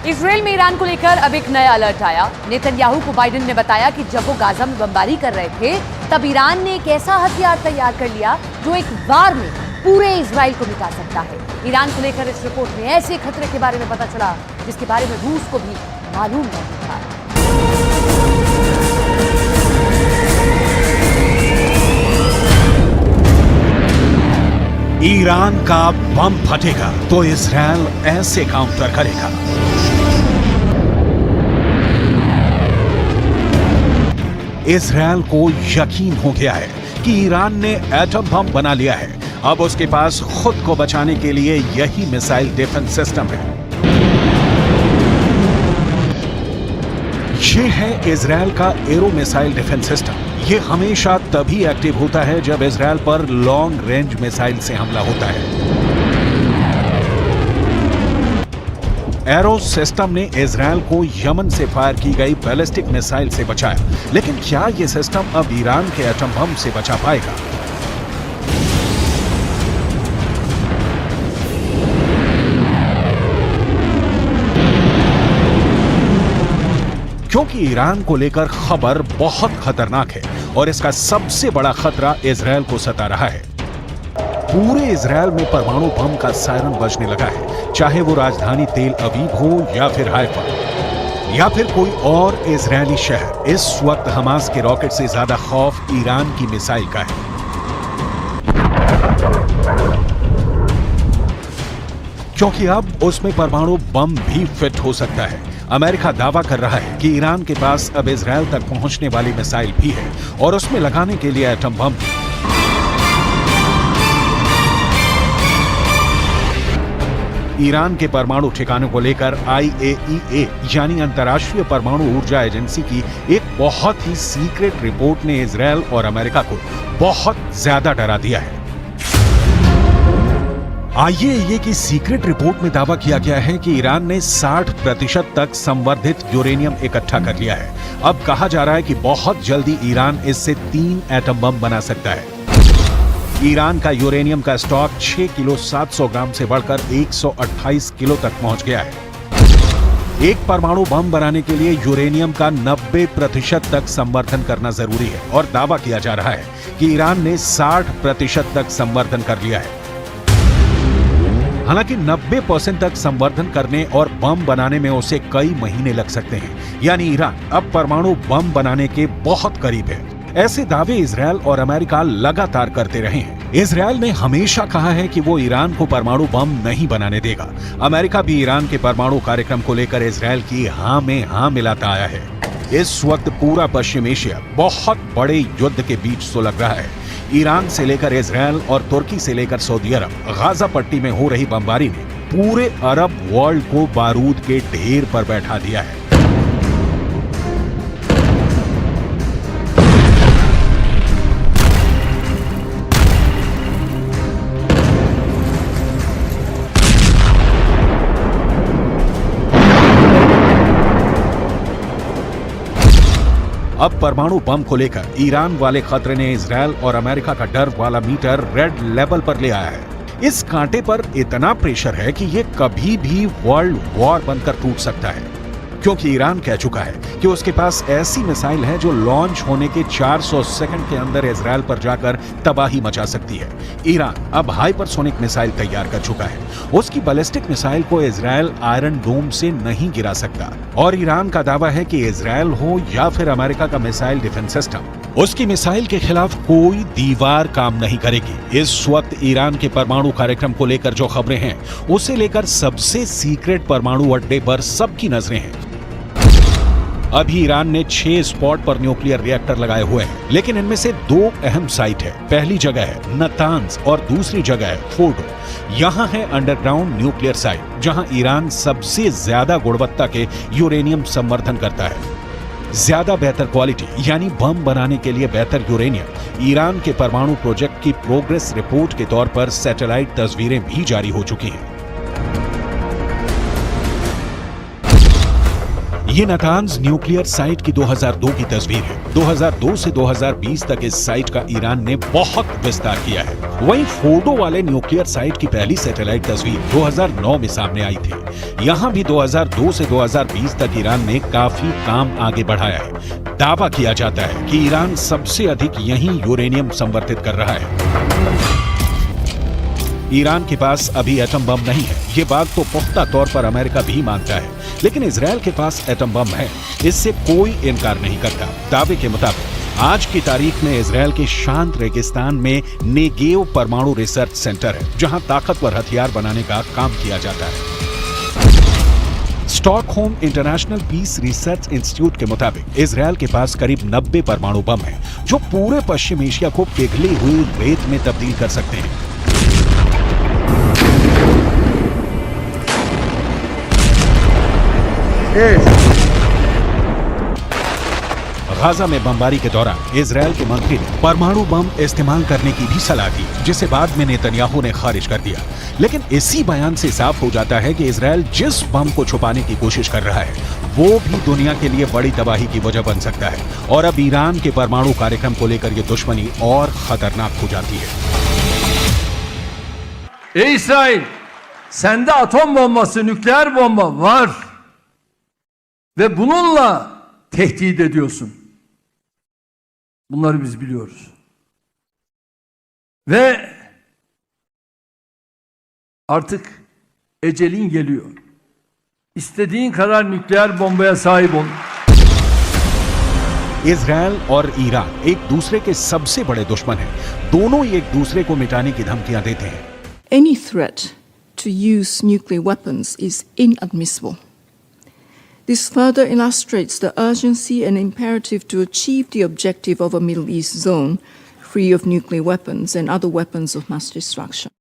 Israel में Iran को लेकर अब एक नया अलर्ट आया। नेतन्याहू को बाइडेन ने बताया कि जब वो गाजा में बमबारी कर रहे थे तब ईरान ने एक ऐसा हथियार तैयार कर लिया जो एक बार में पूरे इजरायल को मिटा सकता है। ईरान को लेकर इस रिपोर्ट में ऐसे खतरे के बारे में पता चला जिसके बारे में रूस को भी मालूम नहीं था। ईरान का बम फटेगा तो इजरायल ऐसे काउंटर करेगा। इजरायल को यकीन हो गया है कि ईरान ने एटम बम बना लिया है। अब उसके पास खुद को बचाने के लिए यही मिसाइल डिफेंस सिस्टम है। ये है इजरायल का एरो मिसाइल डिफेंस सिस्टम। ये हमेशा तभी एक्टिव होता है जब इजरायल पर लॉन्ग रेंज मिसाइल से हमला होता है। एरो सिस्टम ने इजरायल को यमन से फायर की गई बैलिस्टिक मिसाइल से बचाया, लेकिन क्या यह सिस्टम अब ईरान के एटम बम से बचा पाएगा? क्योंकि ईरान को लेकर खबर बहुत खतरनाक है और इसका सबसे बड़ा खतरा इजरायल को सता रहा है। पूरे इजरायल में परमाणु बम का सायरन बजने लगा है, चाहे वो राजधानी तेल अवीव हो या फिर हाइफा या फिर कोई और इजरायली शहर। इस वक्त हमास के रॉकेट से ज्यादा खौफ ईरान की मिसाइल का है। क्योंकि अब उसमें परमाणु बम भी फिट हो सकता है। अमेरिका दावा कर रहा है कि ईरान के पास अब इजरायल तक पहुंचने वाली मिसाइल भी है और उसमें लगाने के लिए एटम बम भी। ईरान के परमाणु ठिकानों को लेकर IAEA यानी अंतर्राष्ट्रीय परमाणु ऊर्जा एजेंसी की एक बहुत ही सीक्रेट रिपोर्ट ने इजरायल और अमेरिका को बहुत ज्यादा डरा दिया है। IAEA की सीक्रेट रिपोर्ट में दावा किया गया है कि ईरान ने 60% तक संवर्धित यूरेनियम इकट्ठा कर लिया है। अब कहा जा रहा है कि बहुत जल्दी ईरान इससे 3 एटम बम बना सकता है। ईरान का यूरेनियम का स्टॉक 6 किलो 700 ग्राम से बढ़कर 128 किलो तक पहुंच गया है। एक परमाणु बम बनाने के लिए यूरेनियम का 90% तक संवर्धन करना जरूरी है और दावा किया जा रहा है कि ईरान ने 60% तक संवर्धन कर लिया है। हालांकि 90% तक संवर्धन करने और बम बनाने में उसे कई महीने लग सकते हैं, यानी ईरान अब परमाणु बम बनाने के बहुत करीब है। ऐसे दावे इजरायल और अमेरिका लगातार करते रहे हैं। इजरायल ने हमेशा कहा है कि वो ईरान को परमाणु बम नहीं बनाने देगा। अमेरिका भी ईरान के परमाणु कार्यक्रम को लेकर इजरायल की हां में हां मिलाता आया है। इस वक्त पूरा पश्चिम एशिया बहुत बड़े युद्ध के बीच सुलग रहा है। ईरान से लेकर इजरायल और तुर्की से लेकर सऊदी अरब, गाजा पट्टी में हो रही बमबारी ने पूरे अरब वर्ल्ड को बारूद के ढेर पर बैठा दिया है। अब परमाणु बम को लेकर ईरान वाले खतरे ने इजरायल और अमेरिका का डर वाला मीटर रेड लेवल पर ले आया है। इस कांटे पर इतना प्रेशर है कि ये कभी भी वर्ल्ड वॉर बनकर टूट सकता है, क्योंकि ईरान कह चुका है कि उसके पास ऐसी मिसाइल है जो लॉन्च होने के 400 सेकंड के अंदर इजरायल पर जाकर तबाही मचा सकती है। ईरान अब हाइपरसोनिक मिसाइल तैयार कर चुका है। उसकी बैलिस्टिक मिसाइल को इजरायल आयरन डोम से नहीं गिरा सकता और ईरान का दावा है कि इजरायल हो या फिर अमेरिका का मिसाइल डिफेंस सिस्टम, उसकी मिसाइल के खिलाफ कोई दीवार काम नहीं करेगी। इस वक्त ईरान के परमाणु कार्यक्रम को लेकर जो खबरें हैं, उसे लेकर सबसे सीक्रेट परमाणु अड्डे पर सबकी नजरें हैं। अभी ईरान ने 6 स्पॉट पर न्यूक्लियर रिएक्टर लगाए हुए हैं, लेकिन इनमें से 2 अहम साइट है। पहली जगह है नतांज और दूसरी जगह है फोर्डो। यहाँ है अंडरग्राउंड न्यूक्लियर साइट, जहां ईरान सबसे ज्यादा गुणवत्ता के यूरेनियम संवर्धन करता है। ज्यादा बेहतर क्वालिटी यानी बम बनाने के लिए बेहतर यूरेनियम ईरान के परमाणु प्रोजेक्ट की प्रोग्रेस रिपोर्ट के तौर पर सैटेलाइट तस्वीरें भी जारी हो चुकी हैं। ये नातांज न्यूक्लियर साइट की 2002 की तस्वीर है। 2002 से 2020 तक इस साइट का ईरान ने बहुत विस्तार किया है। वहीं फोर्डो वाले न्यूक्लियर साइट की पहली सैटेलाइट तस्वीर 2009 में सामने आई थी। यहाँ भी 2002 से 2020 तक ईरान ने काफी काम आगे बढ़ाया है। दावा किया जाता है कि ईरान सबसे अधिक यहीं यूरेनियम संवर्धित कर रहा है। ईरान के पास अभी एटम बम नहीं है, ये बात तो पुख्ता तौर पर अमेरिका भी मानता है, लेकिन इजरायल के पास एटम बम है, इससे कोई इनकार नहीं करता। दावे के मुताबिक आज की तारीख में इजरायल के शांत रेगिस्तान में नेगेव परमाणु रिसर्च सेंटर है, जहां ताकतवर हथियार बनाने का काम किया जाता है। Stockholm International Peace Research Institute के मुताबिक इजरायल के पास करीब 90 परमाणु बम हैं, जो पूरे पश्चिम एशिया को पिघली हुई रेत में तब्दील कर सकते हैं। गाजा में बमबारी के दौरान इजरायल के मंत्री ने परमाणु बम इस्तेमाल करने की भी सलाह दी, जिसे बाद में नेतन्याहू ने खारिज कर दिया। लेकिन इसी बयान से साफ हो जाता है कि इजरायल जिस बम को छुपाने की कोशिश कर रहा है, वो भी दुनिया के लिए बड़ी तबाही की वजह बन सकता है। और अब ईरान के परमाणु कार्यक्रम को लेकर ये दुश्मनी और खतरनाक हो जाती है। İsrail, sende atom bombası, nükleer bomba var ve bununla tehdit ediyorsun. Bunları biz biliyoruz. Ve artık ecelin geliyor. İstediğin kadar nükleer bombaya sahip ol. Israel और ईरान एक दूसरे के सबसे बड़े दुश्मन हैं। दोनों ही एक दूसरे को मिटाने की धमकियां देते हैं। Any threat to use nuclear weapons is inadmissible. This further illustrates the urgency and imperative to achieve the objective of a Middle East zone free of nuclear weapons and other weapons of mass destruction.